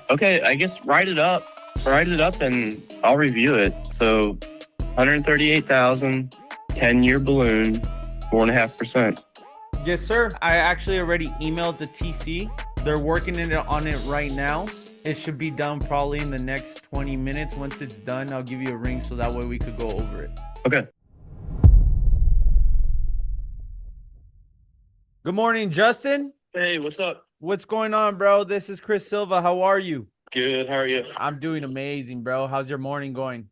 Okay, I guess write it up. Write it up and I'll review it. So 138,000, 10-year balloon, 4.5%. Yes, sir. I actually already emailed the TC. They're working on it right now. It should be done probably in the next 20 minutes. Once it's done, I'll give you a ring so that way we could go over it. Okay. Good morning, Justin. Hey, what's up? What's going on, bro? This is Chris Silva. How are you? Good. How are you? I'm doing amazing, bro. How's your morning going?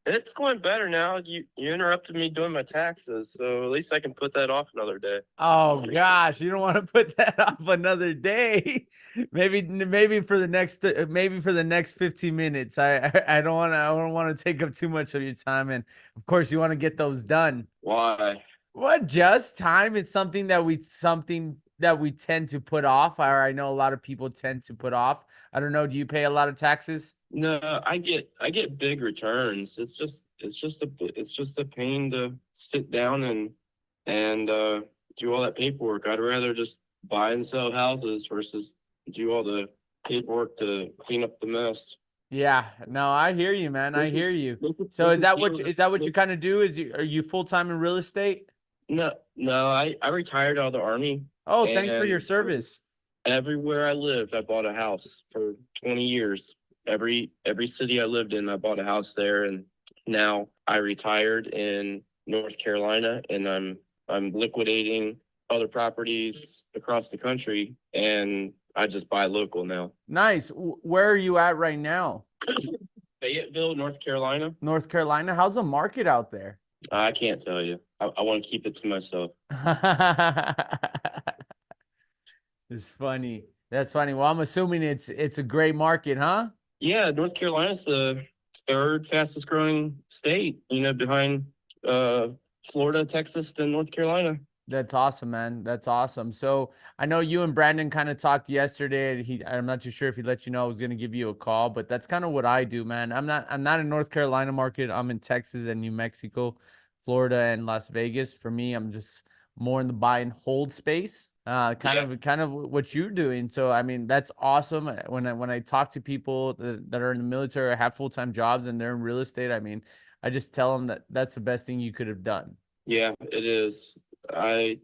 It's going better now. You interrupted me doing my taxes, so at least I can put that off another day. Oh gosh, you don't want to put that off another day. maybe for the next 15 minutes. I don't want to take up too much of your time, and of course you want to get those done. Why? What, just time? It's something that we tend to put off, or I know a lot of people tend to put off. I don't know, do you pay a lot of taxes? No, I get big returns. It's just a pain to sit down and do all that paperwork. I'd rather just buy and sell houses versus do all the paperwork to clean up the mess. Yeah, no, I hear you, man. I hear you. So is that what you kind of do? Are you full-time in real estate? No, I retired out of the Army. Oh, thanks for your And service. everywhere I lived, I bought a house for 20 years. Every city I lived in, I bought a house there. And now I retired in North Carolina, and I'm liquidating other properties across the country, and I just buy local now. Nice. Where are you at right now? Fayetteville, North Carolina. North Carolina. How's the market out there? I can't tell you. I want to keep it to myself. It's funny. That's funny. Well, I'm assuming it's a great market, huh? Yeah, North Carolina's the third fastest growing state, behind Florida, Texas, then North Carolina. That's awesome, man. That's awesome. So I know you and Brandon kind of talked yesterday. I'm not too sure if he let you know I was going to give you a call, but that's kind of what I do, man. I'm not in North Carolina market. I'm in Texas and New Mexico, Florida, and Las Vegas. For me, I'm just more in the buy and hold space. Kind of what you're doing. So I mean, that's awesome. When I talk to people that are in the military or have full-time jobs and they're in real estate, I mean, I just tell them that that's the best thing you could have done. Yeah, it is. I've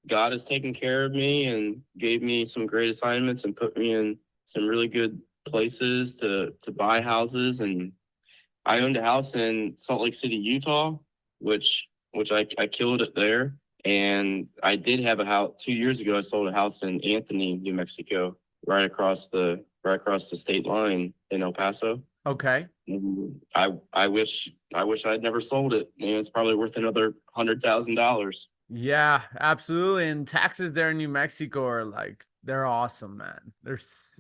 God has taken care of me and gave me some great assignments and put me in some really good places to buy houses. And I owned a house in Salt Lake City, Utah, which I killed it there. And I did have a house 2 years ago. I sold a house in Anthony, New Mexico, right across the state line in El Paso. Okay. I wish I'd never sold it. It's probably worth another $100,000. Yeah, absolutely. And taxes there in New Mexico are like, they're awesome, man.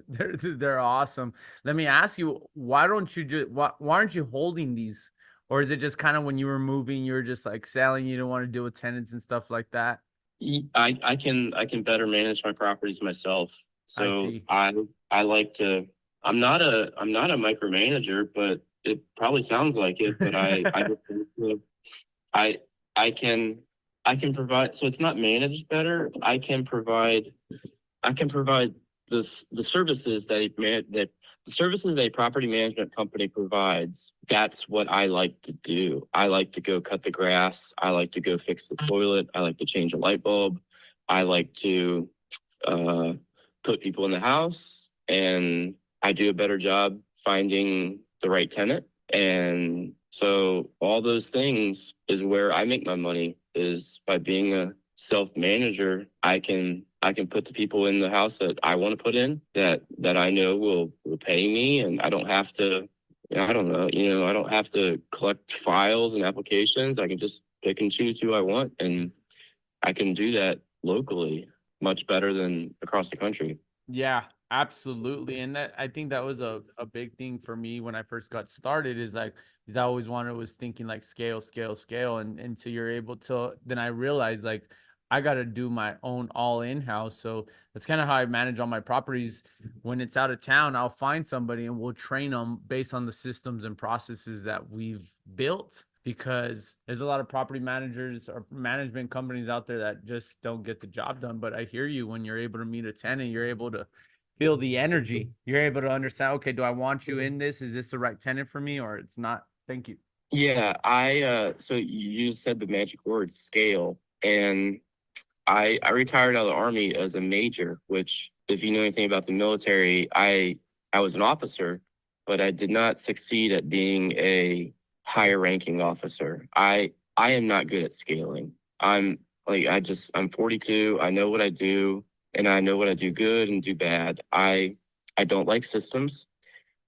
They're awesome. Let me ask you, why aren't you holding these? Or is it just kind of when you were moving, you were just like selling, you don't want to deal with tenants and stuff like that? I can better manage my properties myself. So I like to. I'm not a micromanager, but it probably sounds like it. But I can provide. So it's not managed better. I can provide the services that the services that a property management company provides. That's what I like to do. I like to go cut the grass. I like to go fix the toilet. I like to change a light bulb. I like to put people in the house, and I do a better job finding the right tenant. And so all those things is where I make my money, is by being a self-manager. I can put the people in the house that I want to put in, that I know will pay me, and I don't have to, I don't know, I don't have to collect files and applications. I can just pick and choose who I want, and I can do that locally much better than across the country. Yeah, absolutely. And I think that was a big thing for me when I first got started, is like, because I always was thinking like scale, scale, scale. And until you're able to, then I realized like, I got to do my own all in-house. So that's kind of how I manage all my properties. When it's out of town, I'll find somebody and we'll train them based on the systems and processes that we've built, because there's a lot of property managers or management companies out there that just don't get the job done. But I hear you, when you're able to meet a tenant, you're able to feel the energy. You're able to understand, okay, do I want you in this? Is this the right tenant for me or it's not? Thank you. Yeah, so you just said the magic word scale, and I retired out of the Army as a major, which if you know anything about the military, I was an officer, but I did not succeed at being a higher ranking officer. I am not good at scaling. I'm 42. I know what I do, and I know what I do good and do bad. I don't like systems,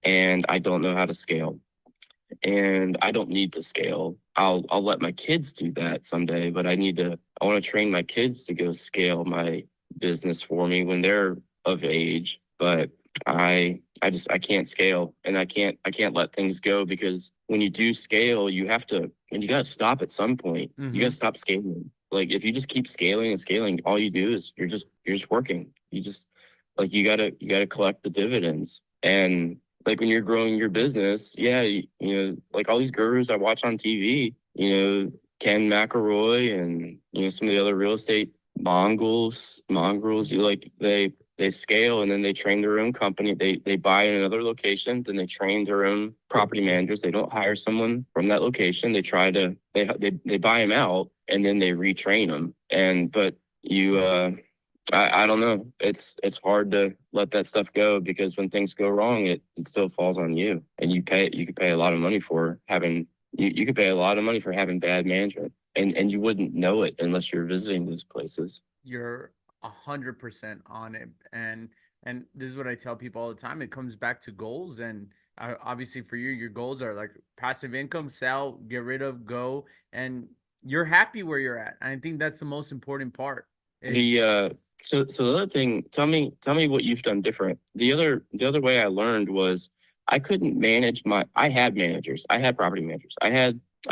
and I don't know how to scale, and I don't need to scale. I'll let my kids do that someday, but I want to train my kids to go scale my business for me when they're of age. But I can't scale, and I can't let things go, because when you do scale, you have to, and you got to stop at some point. You got to stop scaling. Like if you just keep scaling and scaling, all you do is you're just working. You just like you gotta collect the dividends. And like when you're growing your business, yeah, like all these gurus I watch on TV, Ken McElroy and some of the other real estate mongrels, they scale, and then they train their own company. They buy in another location, then they train their own property managers. They don't hire someone from that location. They buy them out, and then they retrain them. But I don't know. It's hard to let that stuff go, because when things go wrong, it still falls on you, and you could pay a lot of money for having you could pay a lot of money for having bad management, and you wouldn't know it unless you're visiting those places. You're 100% on it. And this is what I tell people all the time. It comes back to goals. And obviously for you, your goals are like passive income, sell, get rid of, go, and you're happy where you're at. And I think that's the most important part. So the other thing, tell me what you've done different. The other way I learned was I couldn't manage I had managers. I had property managers. I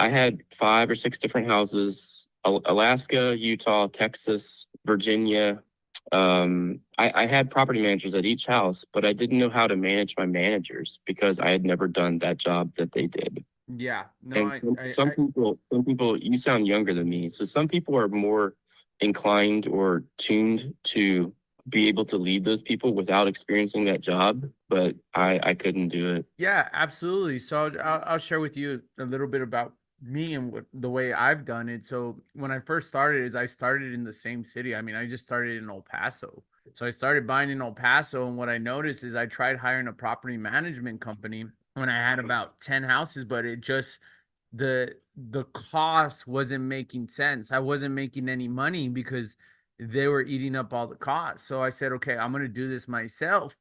had 5 or 6 different houses, Alaska, Utah, Texas, Virginia. I had property managers at each house, but I didn't know how to manage my managers because I had never done that job that they did. Yeah. No, And some people, you sound younger than me. So some people are more inclined or tuned to be able to lead those people without experiencing that job, but I couldn't do it. Yeah, absolutely. So I'll share with you a little bit about me and the way I've done it. So when I first started, I started in the same city. I mean, I just started in El Paso. So I started buying in El Paso, and what I noticed is I tried hiring a property management company when I had about 10 houses, but it just the cost wasn't making sense. I wasn't making any money because they were eating up all the costs. So I said, okay, I'm going to do this myself.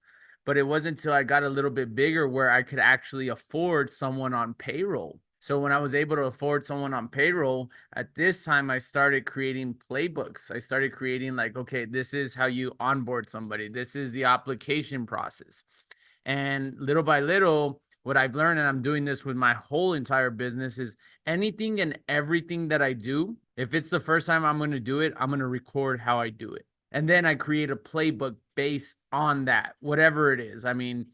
But it wasn't until I got a little bit bigger where I could actually afford someone on payroll. So when I was able to afford someone on payroll, at this time, I started creating playbooks. I started creating like, okay, this is how you onboard somebody. This is the application process. And little by little, what I've learned, and I'm doing this with my whole entire business, is anything and everything that I do, if it's the first time I'm going to do it, I'm going to record how I do it. And then I create a playbook based on that, whatever it is. I mean,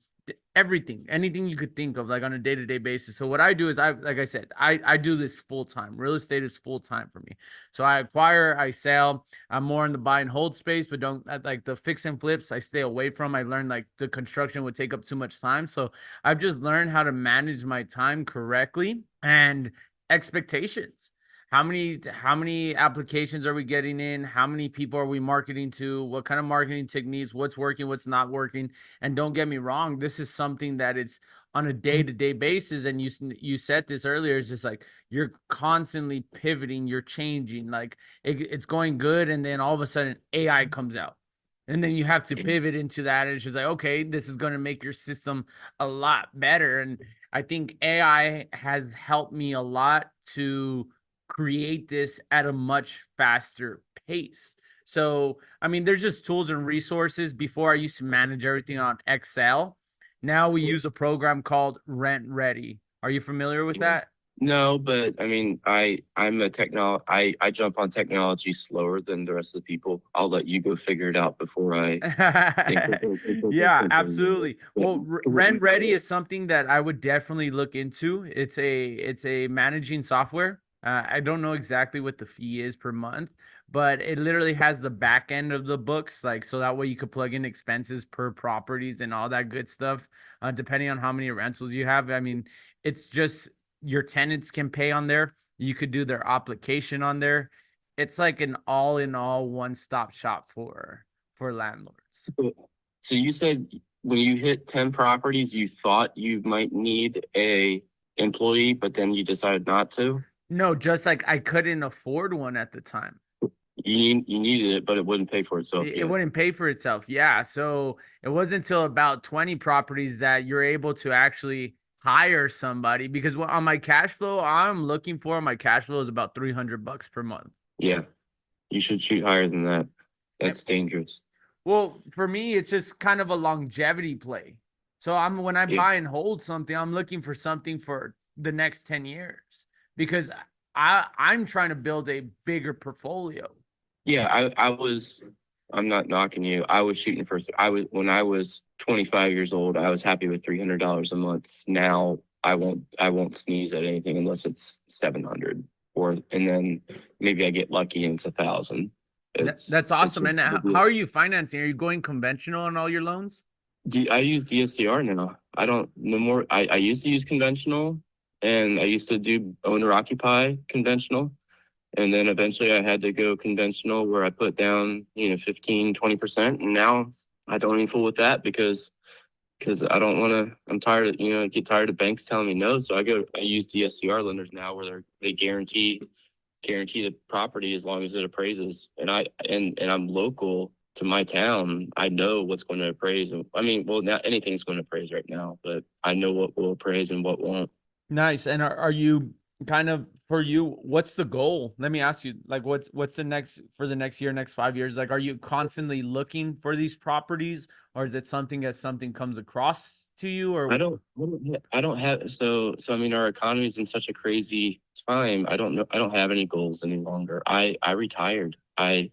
everything, anything you could think of, like on a day-to-day basis. So what I do is like I said, I do this full time. Real estate is full time for me. So I acquire, I sell. I'm more in the buy and hold space, but don't like the fix and flips. I stay away from. I learned like the construction would take up too much time. So I've just learned how to manage my time correctly and expectations. How many applications are we getting in? How many people are we marketing to? What kind of marketing techniques? What's working? What's not working? And don't get me wrong, this is something that it's on a day-to-day basis. And you said this earlier. It's just like you're constantly pivoting, you're changing. Like it's going good, and then all of a sudden AI comes out. And then you have to pivot into that. And it's just like, okay, this is going to make your system a lot better. And I think AI has helped me a lot to create this at a much faster pace. So, I mean, there's just tools and resources. Before I used to manage everything on Excel. Now we use a program called Rent Ready. Are you familiar with that? No, but I mean, I jump on technology slower than the rest of the people. I'll let you go figure it out before I Yeah, absolutely. Well, Rent Ready is something that I would definitely look into. It's a managing software. I don't know exactly what the fee is per month, but it literally has the back end of the books, like, so that way you could plug in expenses per properties and all that good stuff, depending on how many rentals you have. I mean, it's just your tenants can pay on there. You could do their application on there. It's like an all in all one-stop shop for landlords. So you said when you hit 10 properties, you thought you might need a employee, but then you decided not to? No, just like I couldn't afford one at the time. You needed it, but it wouldn't pay for itself It yet. wouldn't pay for itself. Yeah. So it wasn't until about 20 properties that you're able to actually hire somebody, because on my cash flow, I'm looking for my cash flow is about $300 per month. Yeah, you should shoot higher than that. That's dangerous. Well, for me, it's just kind of a longevity play. So when I Yeah. buy and hold something, I'm looking for something for the next 10 years, because I'm trying to build a bigger portfolio. Yeah, I'm not knocking you. I was shooting for, when I was 25 years old, I was happy with $300 a month. Now I won't sneeze at anything unless it's 700, and then maybe I get lucky and it's 1,000. That's awesome. And how are you financing? Are you going conventional on all your loans? I use DSCR now. I don't no more. I used to use conventional, and I used to do owner occupy conventional. And then eventually I had to go conventional where I put down, 15, 20%. And now I don't even fool with that because I don't want to, I'm tired of, I get tired of banks telling me no. So I use DSCR lenders now where they guarantee the property as long as it appraises. And I'm local to my town. I know what's going to appraise. I mean, well, not anything's going to appraise right now, but I know what will appraise and what won't. Nice. And are you kind of, for you, what's the goal? Let me ask you, like, what's the next for the next year, next 5 years? Like, are you constantly looking for these properties, or is it something as something comes across to you? Or I don't have, so I mean, our economy is in such a crazy time. I don't know. I don't have any goals any longer. I retired. I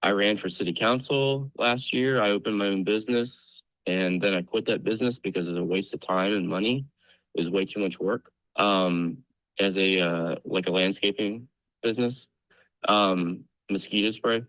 ran for city council last year. I opened my own business, and then I quit that business because it was a waste of time and money. It was way too much work. As a like a landscaping business, mosquito spray.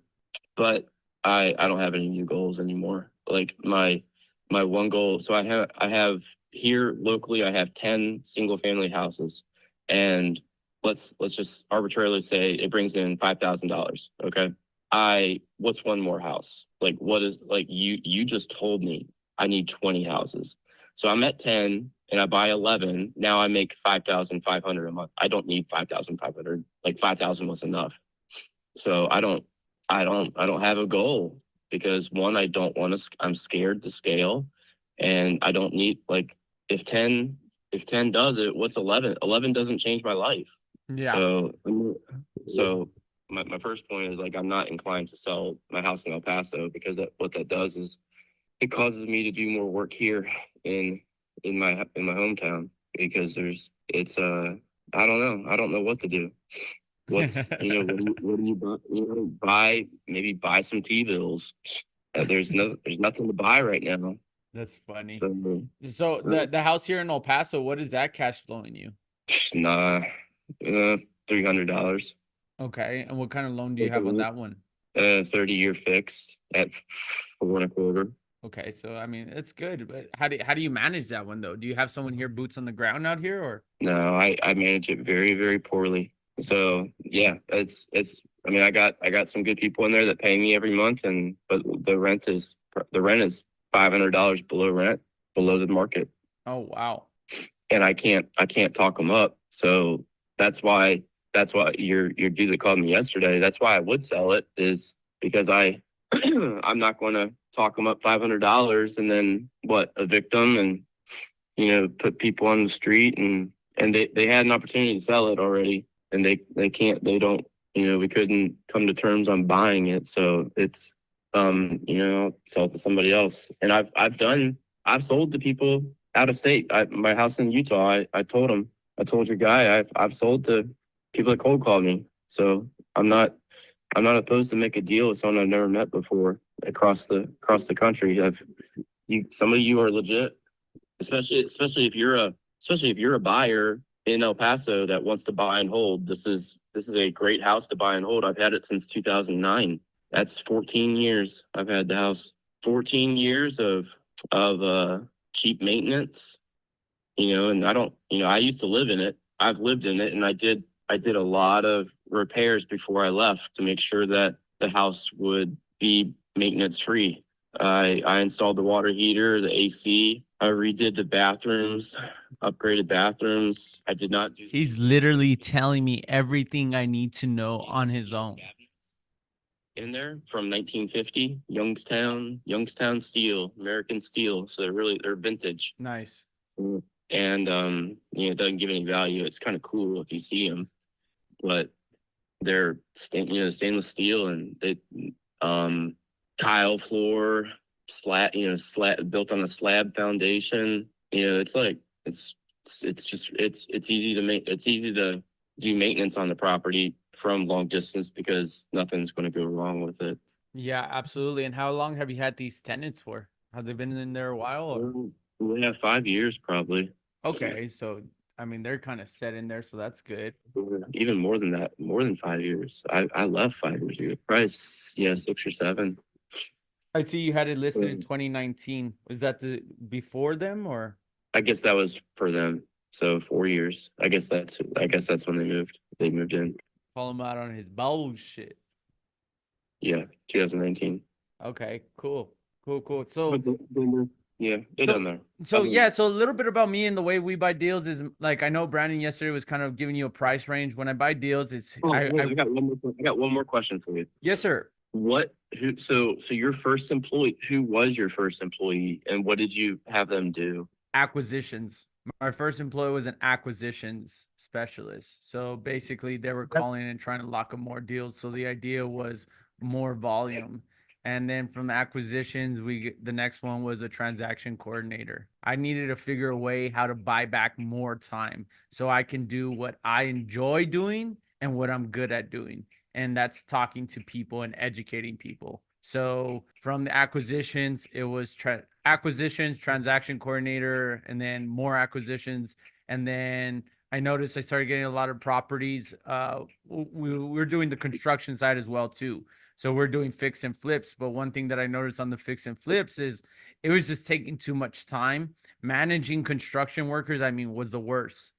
But I don't have any new goals anymore. Like my one goal. So I have here locally, I have 10 single family houses, and let's just arbitrarily say it brings in $5,000. Okay. What's one more house? Like, what is, like, you just told me I need 20 houses. So I'm at 10 and I buy 11. Now I make 5,500 a month. I don't need 5,500. Like 5,000 was enough. So I don't have a goal because one, I don't want to, I'm scared to scale, and I don't need, like, if 10 does it, what's 11? 11 doesn't change my life. yeah. So my first point is, like, I'm not inclined to sell my house in El Paso because what that does is it causes me to do more work here in my hometown because I don't know what to do. What's, what do you buy? Maybe buy some T-bills. There's nothing to buy right now. That's funny. So the house here in El Paso, what is that cash flowing you? nah, $300. Okay. And what kind of loan do you have on that one? 30-year fixed at 4.25. Okay, so I mean, it's good, but how do you manage that one though? Do you have someone here, boots on the ground out here, or? No, I manage it very, very poorly. So yeah, it's I mean, I got some good people in there that pay me every month, but the rent is $500 below the market. Oh wow. And I can't talk them up. So that's why your dude that called me yesterday, that's why I would sell it, is because I'm not going to talk them up $500 and then evict them and put people on the street, and they had an opportunity to sell it already, and we couldn't come to terms on buying it, so it's sell it to somebody else. And I've sold to people out of state. My house in Utah, I told your guy I've sold to people that cold called me, so I'm not opposed to make a deal with someone I've never met before across the country. Some of you are legit, especially if you're a buyer in El Paso that wants to buy and hold, this is a great house to buy and hold. I've had it since 2009. That's 14 years I've had the house. 14 years of cheap maintenance, and I used to live in it. I've lived in it, and I did a lot of repairs before I left to make sure that the house would be maintenance free. I installed the water heater, the AC. I redid the bathrooms, upgraded bathrooms. I did not do. He's literally telling me everything I need to know on his own. In there from 1950, Youngstown steel, American steel. So they're vintage. Nice. And it doesn't give any value. It's kind of cool if you see them, but they're stainless steel, and they tile floor, slab built on a slab foundation. It's like it's easy to do maintenance on the property from long distance because nothing's going to go wrong with it. Yeah, absolutely. And how long have you had these tenants for? Have they been in there a while? Or? We have 5 years probably. Okay, so I mean they're kind of set in there, so that's good. Even more than that, more than 5 years. I left 5 years ago. Probably 6 or 7. I see you had it listed in 2019. Was that before them or? I guess that was for them. So 4 years. I guess that's when they moved. They moved in. Call him out on his bullshit. Yeah, 2019. Okay, cool. So yeah, it doesn't matter. So yeah, so a little bit about me and the way we buy deals is like, I know Brandon yesterday was kind of giving you a price range. When I buy deals, it's I got one more question for you. Yes, sir. So your first employee, who was your first employee, and what did you have them do? Acquisitions. My first employee was an acquisitions specialist. So basically they were calling and trying to lock up more deals. So the idea was more volume. And then from acquisitions, the next one was a transaction coordinator. I needed to figure a way how to buy back more time so I can do what I enjoy doing and what I'm good at doing. And that's talking to people and educating people. So from the acquisitions, it was acquisitions, transaction coordinator, and then more acquisitions. And then I noticed I started getting a lot of properties. We're doing the construction side as well too. So we're doing fix and flips. But one thing that I noticed on the fix and flips is it was just taking too much time. Managing construction workers, was the worst.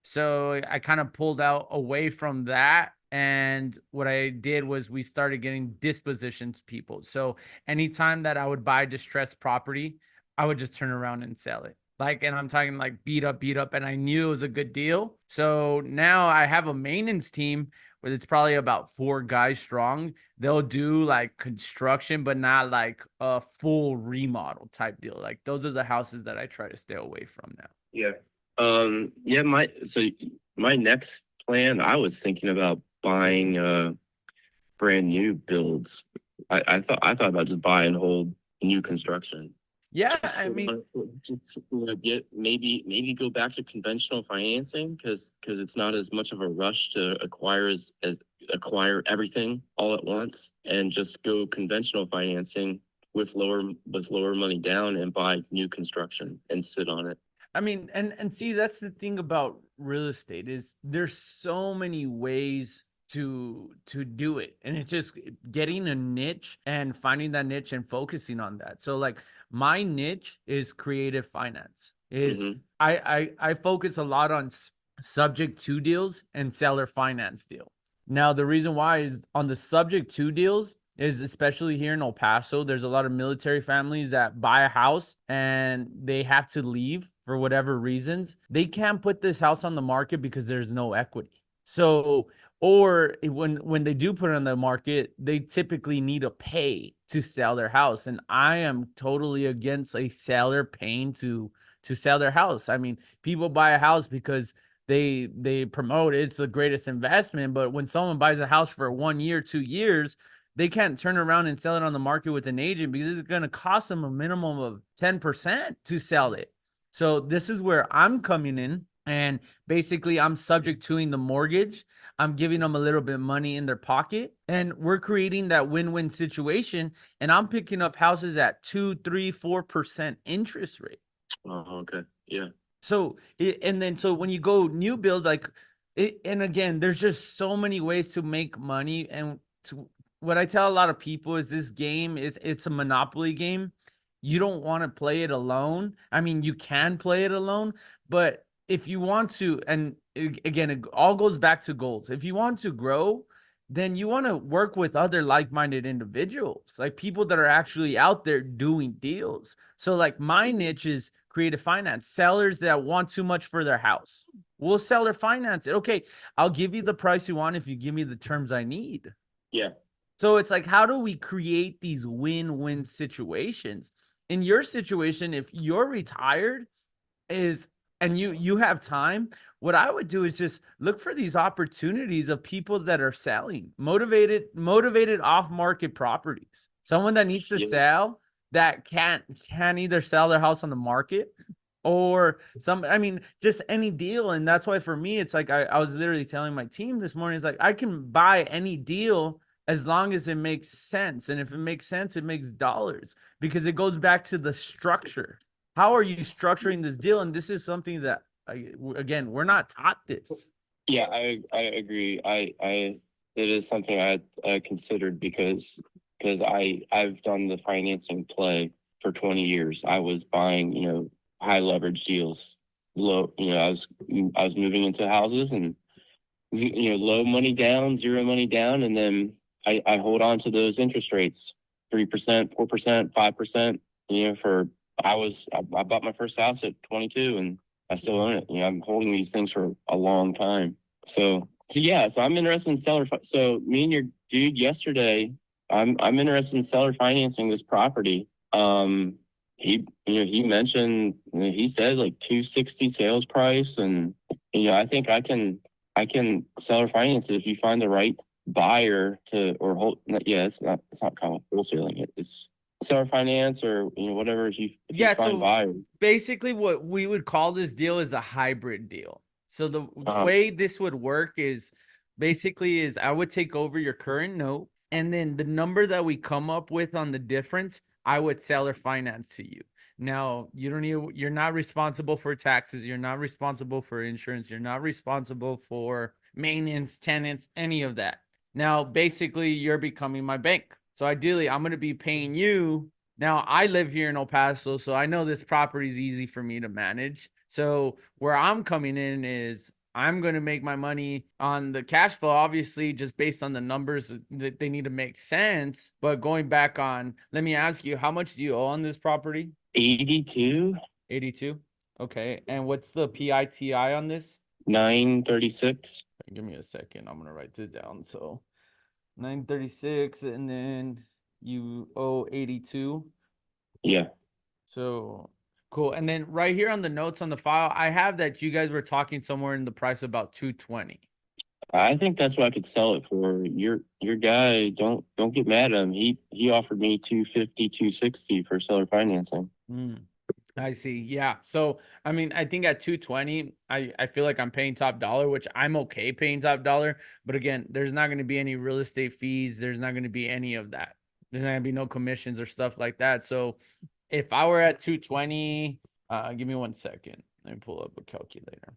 So I kind of pulled out away from that. And what I did was we started getting dispositions people. So anytime that I would buy distressed property, I would just turn around and sell it. And I'm talking like beat up. And I knew it was a good deal. So now I have a maintenance team where it's probably about 4 guys strong. They'll do like construction, but not like a full remodel type deal. Like those are the houses that I try to stay away from now. Yeah. My next plan, I was thinking about buying brand new builds. I thought about just buy and hold new construction. Yeah, maybe go back to conventional financing because it's not as much of a rush to acquire everything all at once, and just go conventional financing with lower money down and buy new construction and sit on it. And see, that's the thing about real estate is there's so many ways to do it, and it's just getting a niche and finding that niche and focusing on that. So like my niche is creative finance. I focus a lot on subject to deals and seller finance deal. Now the reason why is on the subject to deals is, especially here in El Paso, there's a lot of military families that buy a house and they have to leave for whatever reasons. They can't put this house on the market because there's no equity. So, or when they do put it on the market, they typically need to pay to sell their house. And I am totally against a seller paying to sell their house. People buy a house because they promote it's the greatest investment. But when someone buys a house for 1 year, 2 years, they can't turn around and sell it on the market with an agent because it's going to cost them a minimum of 10% to sell it. So this is where I'm coming in, and basically I'm subject to the mortgage. I'm giving them a little bit of money in their pocket, and we're creating that win-win situation. And I'm picking up houses at 2, 3, 4% interest rate. Oh, okay. Yeah. So and then so when you go new build, like it, and again, there's just so many ways to make money. And what I tell a lot of people is this game, it's a monopoly game. You don't want to play it alone. I mean, you can play it alone, but if you want to, and again, it all goes back to goals. If you want to grow, then you want to work with other like-minded individuals, like people that are actually out there doing deals. So like my niche is creative finance, sellers that want too much for their house. We'll sell or finance it. Okay, I'll give you the price you want if you give me the terms I need. Yeah. So it's like, how do we create these win-win situations? In your situation, if you're retired, is and you have time, what I would do is just look for these opportunities of people that are selling motivated off market properties, someone that needs to Yeah. sell, that can either sell their house on the market or some, I mean, just any deal. And that's why for me, it's like I was literally telling my team this morning, it's like I can buy any deal as long as it makes sense. And if it makes sense, it makes dollars, because it goes back to the structure. How are you structuring this deal? And this is something that, again, we're not taught this. Yeah, I agree. It is something I considered because I've done the financing play for 20 years. I was buying, high leverage deals. Low, I was moving into houses and low money down, zero money down, and then I hold on to those interest rates, 3%, 4%, 5%, for I bought my first house at 22 and I still own it. I'm holding these things for a long time. So yeah, so I'm interested in seller. So me and your dude yesterday, I'm interested in seller financing this property. He mentioned, he said like 260 sales price, and I think I can seller finance it if you find the right buyer to, or hold. Yeah, it's not kind of wholesaling it. It's seller finance or whatever. If you find buyers. Basically what we would call this deal is a hybrid deal. So the way this would work is basically is I would take over your current note, and then the number that we come up with on the difference, I would seller finance to you. Now, you're not responsible for taxes, you're not responsible for insurance, you're not responsible for maintenance, tenants, any of that. Now, basically, you're becoming my bank. So ideally, I'm going to be paying you. Now, I live here in El Paso, so I know this property is easy for me to manage. So where I'm coming in is I'm going to make my money on the cash flow, obviously, just based on the numbers that they need to make sense. But going back on, let me ask you, how much do you owe on this property? 82. 82. Okay. And what's the PITI on this? 936. Give me a second. I'm going to write this down. So 936, and then you owe 82. Yeah. So cool. And then right here on the notes on the file, I have that you guys were talking somewhere in the price about 220. I think that's what I could sell it for. Your guy, don't get mad at him. He offered me 250, 260 for seller financing. I see. Yeah. So, I mean, I think at 220, I feel like I'm paying top dollar, which I'm okay paying top dollar. But again, there's not going to be any real estate fees. There's not going to be any of that. There's not going to be no commissions or stuff like that. So if I were at 220, give me 1 second. Let me pull up a calculator.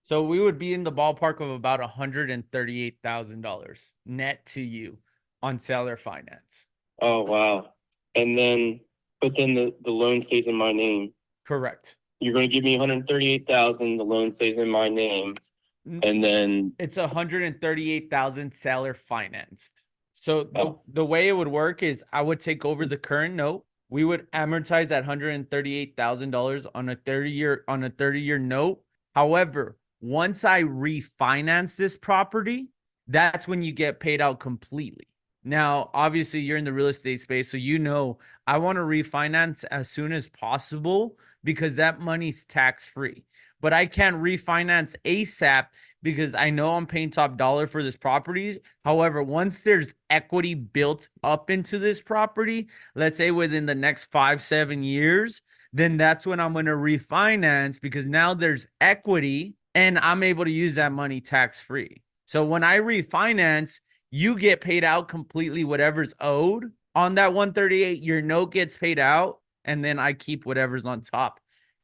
So we would be in the ballpark of about $138,000 net to you on seller finance. Oh, wow. And then, but then the loan stays in my name. Correct. You're going to give me 138,000. The loan stays in my name. And then it's 138,000 seller financed. So the way it would work is I would take over the current note. We would amortize that $138,000 on a 30-year note. However, once I refinance this property, that's when you get paid out completely. Now, obviously, you're in the real estate space, so I want to refinance as soon as possible because that money's tax-free. But I can't refinance ASAP because I know I'm paying top dollar for this property. However, once there's equity built up into this property, let's say within the next 5-7 years, then that's when I'm going to refinance because now there's equity and I'm able to use that money tax-free. So when I refinance, you get paid out completely whatever's owed on that 138. Your note gets paid out, and then I keep whatever's on top.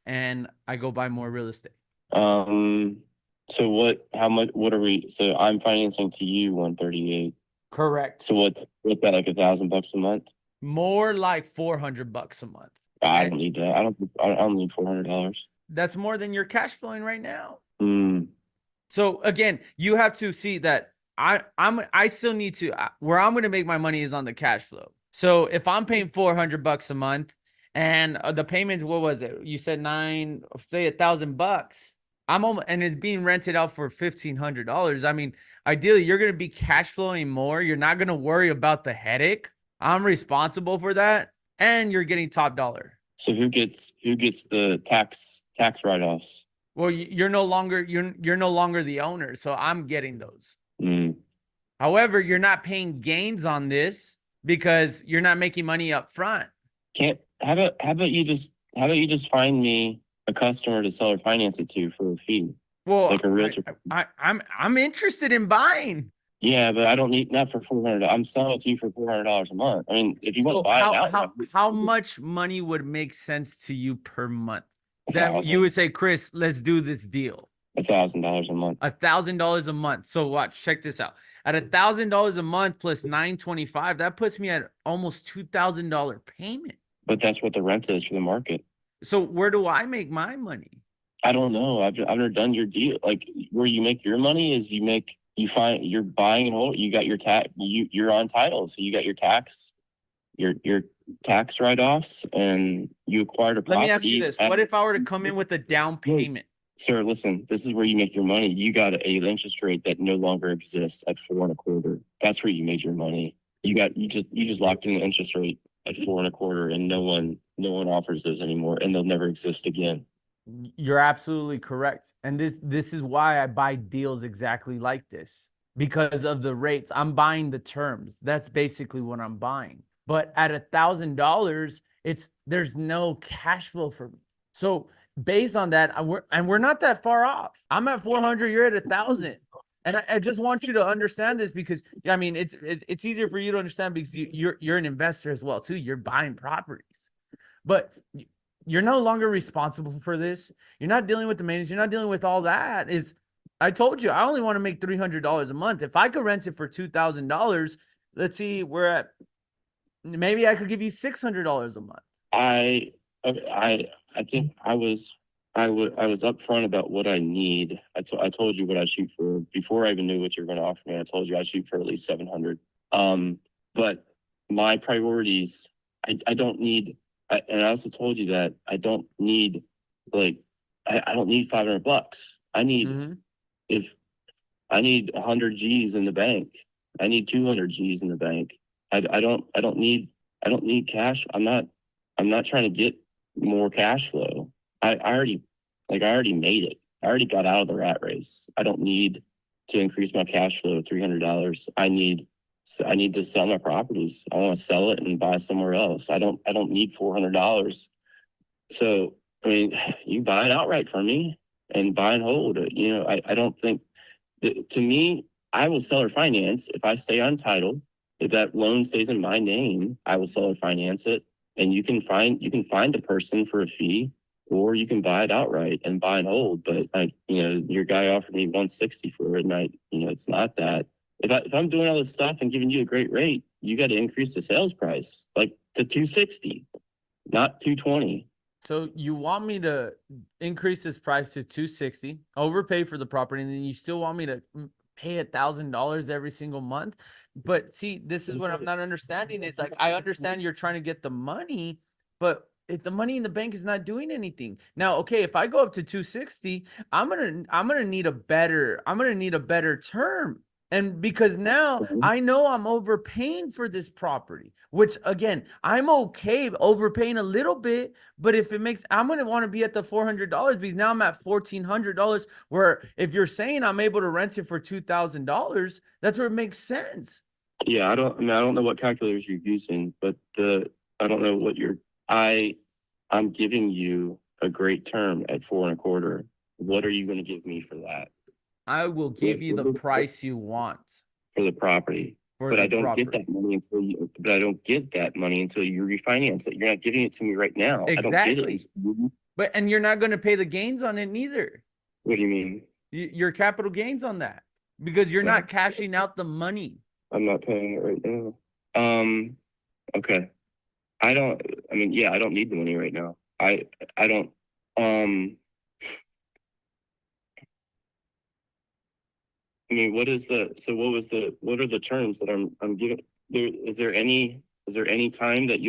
and I go buy more real estate. So what are we, so I'm financing to you 138. Correct. So what's that, like $1,000 a month? More like $400 a month. I don't need that. I don't need $400. That's more than you're cash flowing right now. Hmm. So again, you have to see that I still need to, where I'm going to make my money is on the cash flow. So if I'm paying $400 a month and the payments, what was it? You said say $1,000. I'm almost, and it's being rented out for $1,500. I mean, ideally you're going to be cash flowing more. You're not going to worry about the headache. I'm responsible for that. And you're getting top dollar. So who gets the tax write-offs? Well, you're no longer the owner, so I'm getting those. Mm. However, you're not paying gains on this because you're not making money up front. How about you just find me a customer to sell or finance it to for a fee? Well, like a realtor. I'm interested in buying. Yeah, but I don't need, not for $400. I'm selling it to you for $400 a month. I mean, if you want to buy it out, how much money would make sense to you per month? That 1,000. you would say, Chris, let's do this deal. $1,000 a month. $1,000 a month. So watch, check this out. At $1,000 a month plus $925, that puts me at almost $2,000 payment. But that's what the rent is for the market. So where do I make my money? I don't know. I've never done your deal. Like where you make your money is you're buying and hold. You got your you're on title, so you got your tax write-offs, and you acquired a property. Let me ask you this: what if I were to come in with a down payment? Sir, listen. This is where you make your money. You got an interest rate that no longer exists at 4.25%. That's where you made your money. You just locked in the interest rate at 4.25%, and no one offers those anymore, and they'll never exist again. You're absolutely correct. And this is why I buy deals exactly like this, because of the rates. I'm buying the terms. That's basically what I'm buying. But at $1,000, there's no cash flow for me. So based on that, we're not that far off. I'm at 400, you're at 1,000. And I just want you to understand this, because I mean, it's easier for you to understand because you're an investor as well too. You're buying properties, but you're no longer responsible for this. You're not dealing with the maintenance. You're not dealing with all that. I told you, I only want to make $300 a month. If I could rent it for $2,000, let's see, maybe I could give you $600 a month. I think I was upfront about what I need. I told you what I shoot for before I even knew what you were going to offer me. I told you I shoot for at least 700. But my priorities, I don't need. And I also told you that I don't need I don't need $500. I need I need 100 G's in the bank. I need 200 G's in the bank. I don't need cash. I'm not trying to get more cash flow. I already made it. I already got out of the rat race. I don't need to increase my cash flow to $300. I need to sell my properties. I want to sell it and buy somewhere else. I don't need $400. So, I mean, you buy it outright from me and buy and hold. You know, I don't think to me, I will sell or finance if I stay on title. If that loan stays in my name, I will sell or finance it. And you can find a person for a fee, or you can buy it outright and buy and hold. But your guy offered me 160 for it, and it's not that. If I'm doing all this stuff and giving you a great rate, you got to increase the sales price like to 260, not 220. So you want me to increase this price to 260, overpay for the property, and then you still want me to pay $1,000 every single month? But see, this is what I'm not understanding. It's like, I understand you're trying to get the money, but if the money in the bank is not doing anything. Now, okay, if I go up to 260, I'm gonna need a better term. And because now I know I'm overpaying for this property, which again, I'm okay overpaying a little bit, but if it makes, I'm going to want to be at the $400 because now I'm at $1,400, where if you're saying I'm able to rent it for $2,000, that's where it makes sense. Yeah. I don't know what calculators you're using, but I don't know what I'm giving you a great term at 4.25. What are you going to give me for that? I will give you the price you want for the property, but I don't get that money until you refinance it. You're not giving it to me right now. Exactly. I don't get it. and you're not going to pay the gains on it neither. What do you mean? Your capital gains on that because you're not cashing out the money. I'm not paying it right now. Okay. I mean, yeah, I don't need the money right now. I don't, I mean, what are the terms that I'm giving? Is there any time that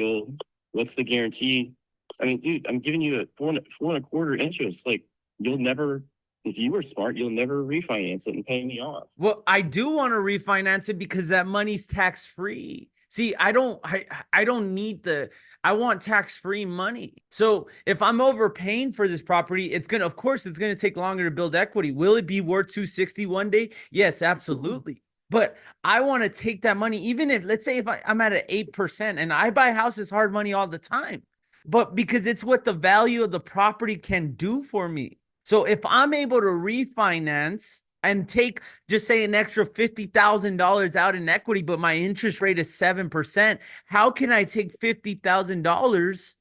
what's the guarantee? I mean, dude, I'm giving you a 4.25% interest. Like, you'll never, if you were smart, you'll never refinance it and pay me off. Well, I do want to refinance it because that money's tax free. See, I don't need I want tax-free money. So if I'm overpaying for this property, of course, it's going to take longer to build equity. Will it be worth 260 one day? Yes, absolutely. But I want to take that money, even if, let's say if I'm at an 8% and I buy houses hard money all the time, but because it's what the value of the property can do for me. So if I'm able to refinance and take, just say, an extra $50,000 out in equity, but my interest rate is 7%, how can I take $50,000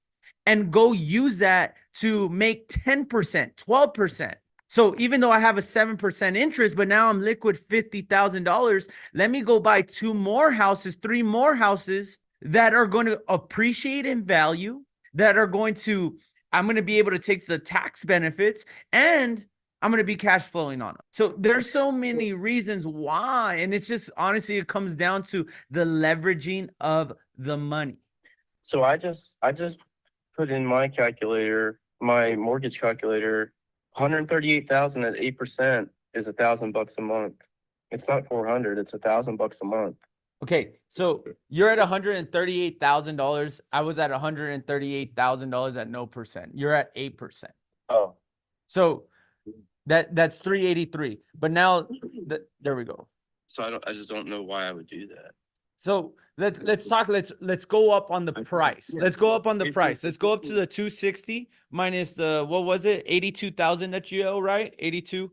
and go use that to make 10%, 12%? So even though I have a 7% interest, but now I'm liquid $50,000, let me go buy 2 more houses, 3 more houses that are going to appreciate in value, I'm going to be able to take the tax benefits, and I'm going to be cash flowing on them. So there's so many reasons why. And it's just, honestly, it comes down to the leveraging of the money. So I just put in my calculator, my mortgage calculator, 138,000 at 8% is $1,000 a month. It's not 400, it's $1,000 a month. Okay, so you're at $138,000. I was at $138,000 at no percent. You're at 8%. Oh. So that's 383. But now there we go. So I just don't know why I would do that. So let's go up on the price. Let's go up on the price. Let's go up to the 260 minus the, what was it? 82,000 that you owe, right? 82.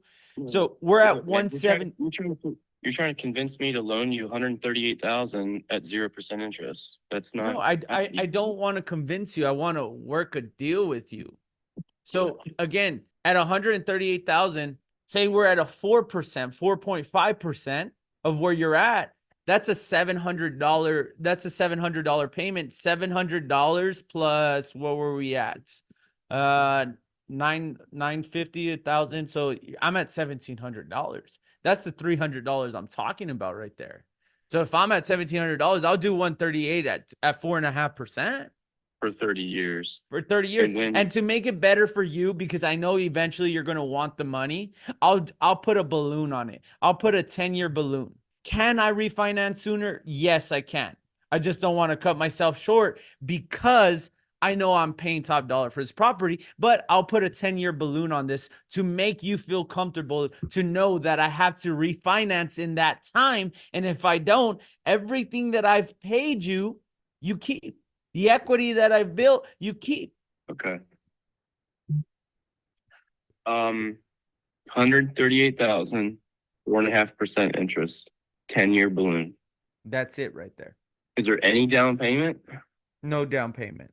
So we're at 170. You're trying to convince me to loan you 138,000 at 0% interest. That's not. No, I don't want to convince you. I want to work a deal with you. So again, at 138,000, say we're at a 4%, 4.5% of where you're at. That's a $700. That's a $700 payment. $700 plus, what were we at? $950, 1,000. So I'm at $1,700. That's the $300 I'm talking about right there. So if I'm at $1,700, I'll do 138 at 4.5%. For 30 years. For 30 years. And to make it better for you, because I know eventually you're going to want the money, I'll put a balloon on it. I'll put a 10-year balloon. Can I refinance sooner? Yes, I can. I just don't want to cut myself short because I know I'm paying top dollar for this property, but I'll put a 10-year balloon on this to make you feel comfortable, to know that I have to refinance in that time. And if I don't, everything that I've paid you, you keep. The equity that I've built, you keep. Okay. 138,000, 4.5% interest, 10-year balloon. That's it right there. Is there any down payment? No down payment.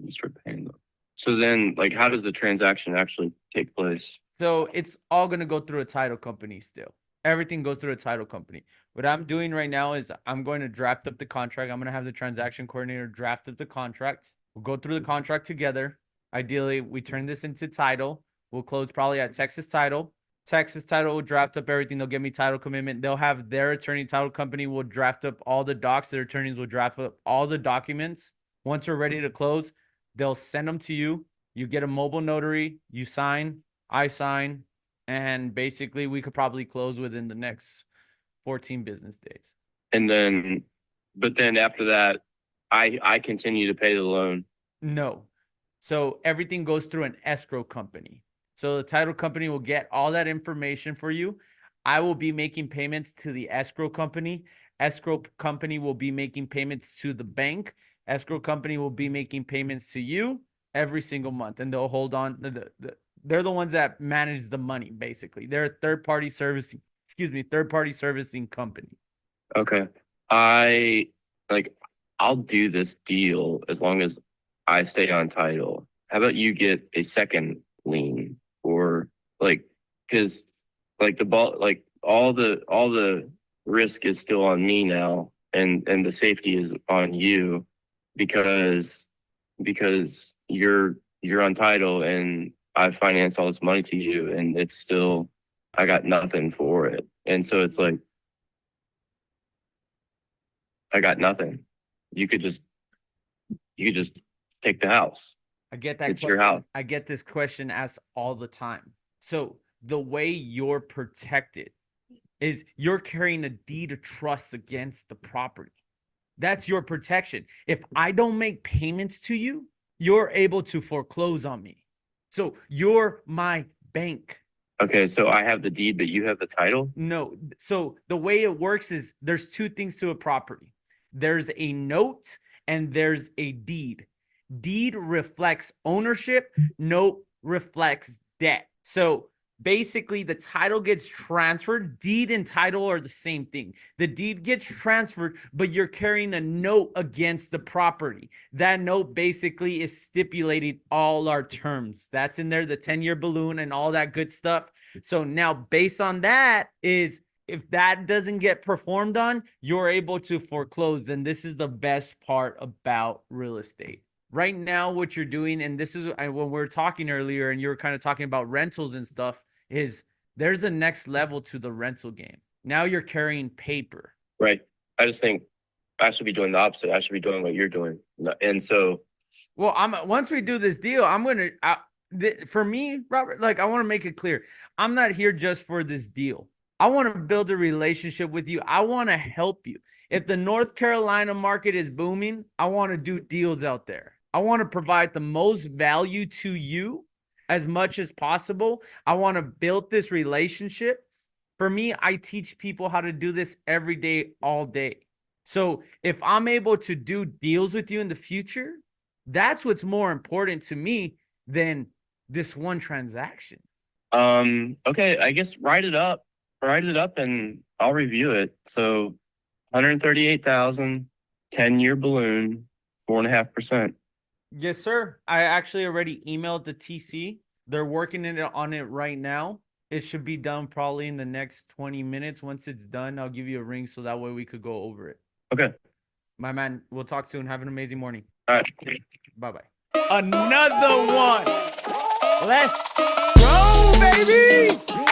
Start paying them. So then, like, how does the transaction actually take place? So it's all going to go through a title company still. Everything goes through a title company. What I'm doing right now is I'm going to draft up the contract. I'm going to have the transaction coordinator draft up the contract. We'll go through the contract together. Ideally, we turn this into title. We'll close probably at Texas Title. Texas Title will draft up everything. They'll give me title commitment. They'll have their attorney, title company will draft up all the docs. Their attorneys will draft up all the documents. Once we're ready to close, they'll send them to you. You get a mobile notary. You sign. I sign. And basically, we could probably close within the next 14 business days. And then, but then after that, I continue to pay the loan. No. So everything goes through an escrow company. So the title company will get all that information for you. I will be making payments to the escrow company. Escrow company will be making payments to the bank. Escrow company will be making payments to you every single month. And they'll hold on. They're the ones that manage the money, basically. They're a third-party servicing company. Okay. I'll do this deal as long as I stay on title. you get a second lien, or like, because like the ball, like all the risk is still on me now, and the safety is on you, because you're on title and I financed all this money to you, and it's still, I got nothing for it. And so it's like, I got nothing. You could just take the house. I get that. It's your house. I get this question asked all the time. So the way you're protected is you're carrying a deed of trust against the property. That's your protection. If I don't make payments to you, you're able to foreclose on me. So you're my bank. Okay, so I have the deed, but you have the title? No. So the way it works is there's two things to a property. There's a note and there's a deed. Deed reflects ownership, note reflects debt. So basically the title gets transferred. Deed and title are the same thing. The deed gets transferred, but you're carrying a note against the property. That note basically is stipulating all our terms. That's in there, the 10-year balloon and all that good stuff. So now based on that is, if that doesn't get performed on, you're able to foreclose. And this is the best part about real estate. Right now, what you're doing, and this is when we were talking earlier and you were kind of talking about rentals and stuff, is there's a next level to the rental game. Now you're carrying paper. Right. I just think I should be doing the opposite. I should be doing what you're doing. And so, well, once we do this deal, I'm going to, for me, Robert, like, I want to make it clear. I'm not here just for this deal. I want to build a relationship with you. I want to help you. If the North Carolina market is booming, I want to do deals out there. I want to provide the most value to you as much as possible. I want to build this relationship. For me, I teach people how to do this every day, all day. So if I'm able to do deals with you in the future, that's what's more important to me than this one transaction. Okay, I guess write it up and I'll review it. So 138,000, 10-year balloon, 4.5%. Yes, sir. I actually already emailed the TC. They're working on it right now. It should be done probably in the next 20 minutes. Once it's done, I'll give you a ring so that way we could go over it. Okay. My man, we'll talk soon. Have an amazing morning. All right. Bye-bye. Another one. Let's go, baby.